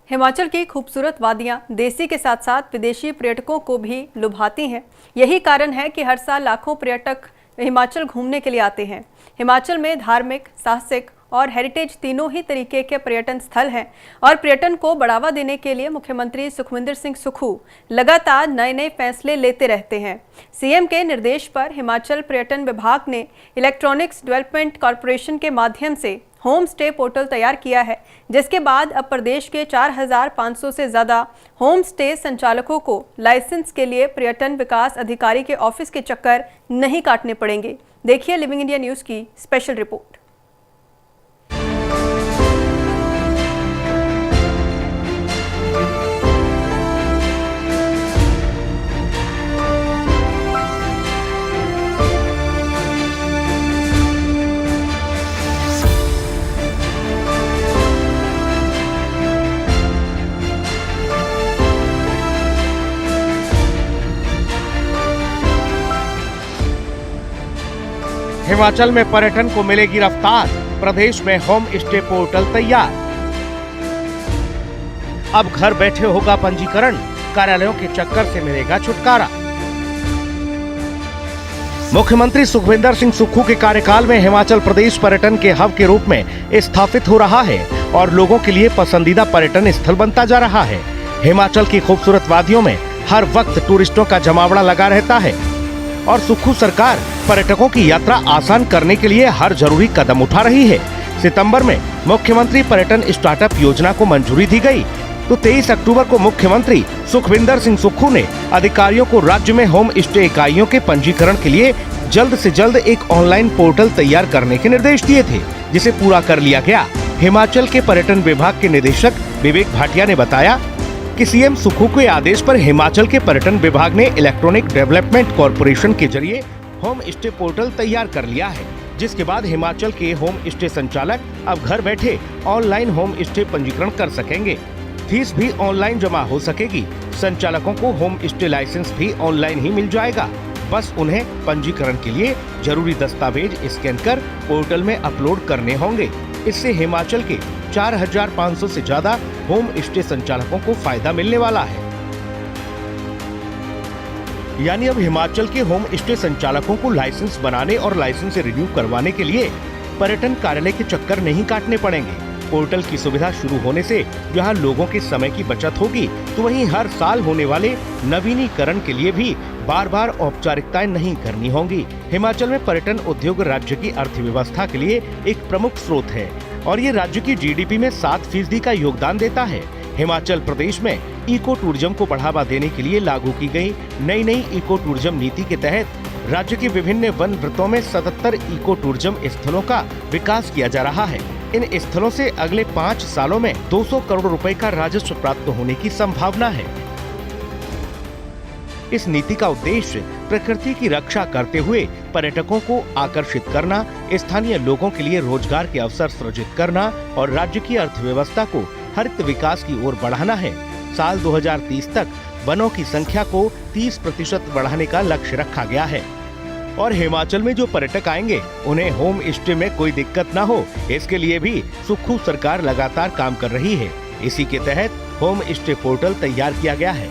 हिमाचल की खूबसूरत वादियां देसी के साथ साथ विदेशी पर्यटकों को भी लुभाती हैं। यही कारण है कि हर साल लाखों पर्यटक हिमाचल घूमने के लिए आते हैं। हिमाचल में धार्मिक, साहसिक और हेरिटेज तीनों ही तरीके के पर्यटन स्थल हैं और पर्यटन को बढ़ावा देने के लिए मुख्यमंत्री सुखविंदर सिंह सुक्खू लगातार नए नए फैसले लेते रहते हैं। सीएम के निर्देश पर हिमाचल पर्यटन विभाग ने इलेक्ट्रॉनिक्स डेवलपमेंट कॉरपोरेशन के माध्यम से होम स्टे पोर्टल तैयार किया है, जिसके बाद अब प्रदेश के 4500 से ज़्यादा होम स्टे संचालकों को लाइसेंस के लिए पर्यटन विकास अधिकारी के ऑफिस के चक्कर नहीं काटने पड़ेंगे। देखिए लिविंग इंडिया न्यूज़ की स्पेशल रिपोर्ट। हिमाचल में पर्यटन को मिलेगी रफ्तार, प्रदेश में होम स्टे पोर्टल तैयार। अब घर बैठे होगा पंजीकरण, कार्यालयों के चक्कर से मिलेगा छुटकारा। मुख्यमंत्री सुखविंदर सिंह सुक्खू के कार्यकाल में हिमाचल प्रदेश पर्यटन के हब के रूप में स्थापित हो रहा है और लोगों के लिए पसंदीदा पर्यटन स्थल बनता जा रहा है। हिमाचल की खूबसूरत वादियों में हर वक्त टूरिस्टों का जमावड़ा लगा रहता है और सुक्खू सरकार पर्यटकों की यात्रा आसान करने के लिए हर जरूरी कदम उठा रही है। सितंबर में मुख्यमंत्री पर्यटन स्टार्टअप योजना को मंजूरी दी गई, तो 23 अक्टूबर को मुख्यमंत्री सुखविंदर सिंह सुक्खू ने अधिकारियों को राज्य में होम स्टे इकाइयों के पंजीकरण के लिए जल्द से जल्द एक ऑनलाइन पोर्टल तैयार करने के निर्देश दिए थे, जिसे पूरा कर लिया गया। हिमाचल के पर्यटन विभाग के निदेशक विवेक भाटिया ने बताया कि सीएम सुक्खू के आदेश पर हिमाचल के पर्यटन विभाग ने इलेक्ट्रॉनिक डेवलपमेंट कॉरपोरेशन के जरिए होम स्टे पोर्टल तैयार कर लिया है, जिसके बाद हिमाचल के होम स्टे संचालक अब घर बैठे ऑनलाइन होम स्टे पंजीकरण कर सकेंगे। फीस भी ऑनलाइन जमा हो सकेगी। संचालकों को होम स्टे लाइसेंस भी ऑनलाइन ही मिल जाएगा। बस उन्हें पंजीकरण के लिए जरूरी दस्तावेज स्कैन कर पोर्टल में अपलोड करने होंगे। इससे हिमाचल के 4500 से ज्यादा होम स्टे संचालकों को फायदा मिलने वाला है। यानी अब हिमाचल के होम स्टे संचालकों को लाइसेंस बनाने और लाइसेंस रिन्यू करवाने के लिए पर्यटन कार्यालय के चक्कर नहीं काटने पड़ेंगे। पोर्टल की सुविधा शुरू होने से जहां लोगों के समय की बचत होगी, तो वहीं हर साल होने वाले नवीनीकरण के लिए भी बार बार औपचारिकताएं नहीं करनी होंगी। हिमाचल में पर्यटन उद्योग राज्य की अर्थव्यवस्था के लिए एक प्रमुख स्रोत है और ये राज्य की जीडीपी में 7% का योगदान देता है। हिमाचल प्रदेश में इको टूरिज्म को बढ़ावा देने के लिए लागू की गई नई इको टूरिज्म नीति के तहत राज्य के विभिन्न वन वृत्तों में 77 इको टूरिज्म स्थलों का विकास किया जा रहा है। इन स्थलों से अगले 5 सालों में 200 करोड़ रुपए का राजस्व प्राप्त होने की संभावना है। इस नीति का उद्देश्य प्रकृति की रक्षा करते हुए पर्यटकों को आकर्षित करना, स्थानीय लोगों के लिए रोजगार के अवसर सृजित करना और राज्य की अर्थव्यवस्था को हरित विकास की ओर बढ़ाना है। साल 2030 तक वनों की संख्या को 30% बढ़ाने का लक्ष्य रखा गया है और हिमाचल में जो पर्यटक आएंगे उन्हें होम स्टे में कोई दिक्कत न हो, इसके लिए भी सुक्खू सरकार लगातार काम कर रही है। इसी के तहत होम स्टे पोर्टल तैयार किया गया है।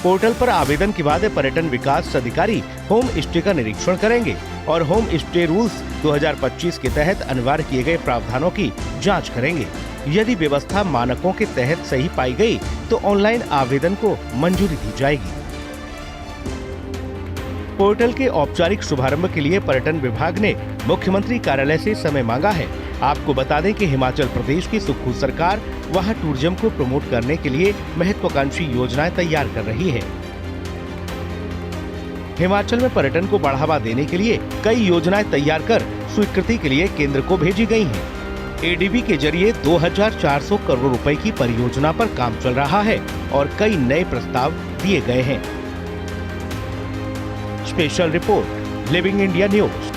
पोर्टल पर आवेदन के बाद पर्यटन विकास अधिकारी होम स्टे का निरीक्षण करेंगे और होम स्टे रूल्स 2025 के तहत अनिवार्य किए गए प्रावधानों की जांच करेंगे। यदि व्यवस्था मानकों के तहत सही पाई गई, तो ऑनलाइन आवेदन को मंजूरी दी जाएगी। पोर्टल के औपचारिक शुभारंभ के लिए पर्यटन विभाग ने मुख्यमंत्री कार्यालय से समय मांगा है। आपको बता दें कि हिमाचल प्रदेश की सुक्खू सरकार वहां टूरिज्म को प्रमोट करने के लिए महत्वाकांक्षी योजनाएं तैयार कर रही है। हिमाचल में पर्यटन को बढ़ावा देने के लिए कई योजनाएं तैयार कर स्वीकृति के लिए केंद्र को भेजी गई हैं। एडीबी के जरिए 2400 करोड़ रुपए की परियोजना पर काम चल रहा है और कई नए प्रस्ताव दिए गए हैं। Special report, living India news.